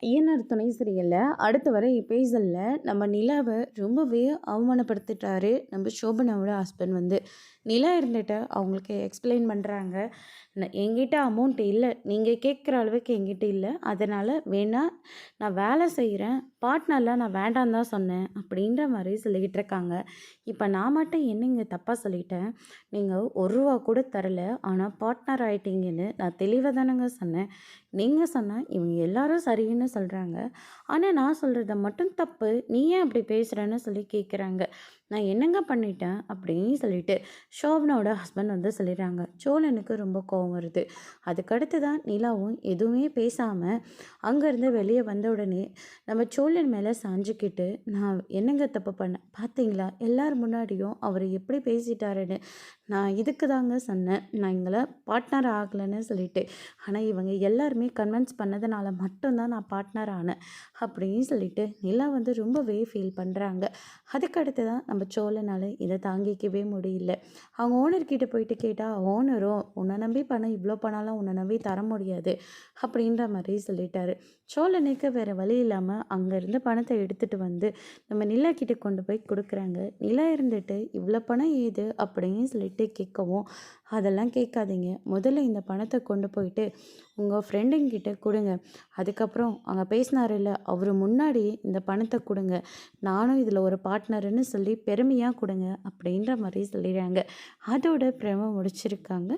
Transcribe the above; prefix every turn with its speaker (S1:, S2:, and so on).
S1: ஐயனார் துணை சீரியலில் அடுத்து வர எபிசோடில் நம்ம நிலாவை ரொம்பவே அவமானப்படுத்திட்டாரு நம்ம சோபனாவோட ஹஸ்பண்ட் நிலா இருந்துட்டு அவங்களுக்கு எக்ஸ்பிளைன் பண்ணுறாங்க. என்கிட்ட அமௌண்ட் இல்லை, நீங்கள் கேட்குற அளவுக்கு என்கிட்ட இல்லை, அதனால் வேணா நான் வேலை செய்கிறேன், பார்ட்னர்லாம் நான் வேண்டாம் தான் சொன்னேன் அப்படின்ற மாதிரி சொல்லிக்கிட்டு இருக்காங்க. இப்போ நான் மட்டும் என்னங்க தப்பாக சொல்லிட்டேன்? நீங்கள் ஒரு ரூபா கூட தரல, ஆனால் பார்ட்னர் ஆகிட்டீங்கன்னு நான் தெளிவாக தானேங்க சொன்னேன். நீங்கள் சொன்னால் இவங்க எல்லாரும் சரின்னு சொல்கிறாங்க, ஆனால் நான் சொல்கிறத மட்டும் தப்பு, நீ ஏன் அப்படி பேசுகிறேன்னு சொல்லி கேட்குறாங்க. நான் என்னங்க பண்ணிட்டேன் அப்படின்னு சொல்லிட்டு ஷோபனாவோட ஹஸ்பண்ட் சொல்லிடுறாங்க. சோழனுக்கு ரொம்ப கோவம் வருது. அதுக்கடுத்து தான் நிலாவும் எதுவுமே பேசாமல் அங்கேருந்து வெளியே வந்த உடனே நம்ம சோழன் மேலே சாஞ்சிக்கிட்டு, நான் என்னங்க தப்பு பண்ணேன் பார்த்தீங்களா, எல்லார் முன்னாடியும் அவர் எப்படி பேசிட்டாருன்னு. நான் இதுக்கு தாங்க சொன்னேன், நான் எங்களை பார்ட்னர் ஆகலைன்னு சொல்லிட்டு. ஆனால் இவங்க எல்லாருமே கன்வின்ஸ் பண்ணதுனால மட்டும்தான் நான் பார்ட்னர் ஆனேன் அப்படின்னு சொல்லிட்டு நிலா ரொம்பவே ஃபீல் பண்ணுறாங்க. அதுக்கடுத்து தான் நம்ம சோழனால் இதை தாங்கிக்கவே முடியல. அவங்க ஓனர்கிட்ட போயிட்டு கேட்டால், ஓனரும் உன்னை நம்பி பணம் இவ்வளோ பணம்லாம் உன்னை நம்பி தர முடியாது அப்படின்ற மாதிரி சொல்லிட்டாரு. சோழனுக்கு வேறு வழி இல்லாமல் அங்கேருந்து பணத்தை எடுத்துகிட்டு நம்ம நிலா கிட்ட கொண்டு போய் கொடுக்குறாங்க. நிலா இருந்துட்டு இவ்வளோ பணம் ஏது அப்படின்னு சொல்லிட்டு கேட்கவும், அதெல்லாம் கேட்காதீங்க, முதல்ல இந்த பணத்தை கொண்டு போயிட்டு உங்கள் ஃப்ரெண்டுங்கிட்ட கொடுங்க, அதுக்கப்புறம் அங்கே பேசினாரில்ல அவர் முன்னாடி இந்த பணத்தை கொடுங்க, நானும் இதில் ஒரு பார்ட்னருன்னு சொல்லி பெருமையாக கொடுங்க அப்படின்ற மாதிரி சொல்லிடுறாங்க. அதோட பிரம முடிச்சிருக்காங்க.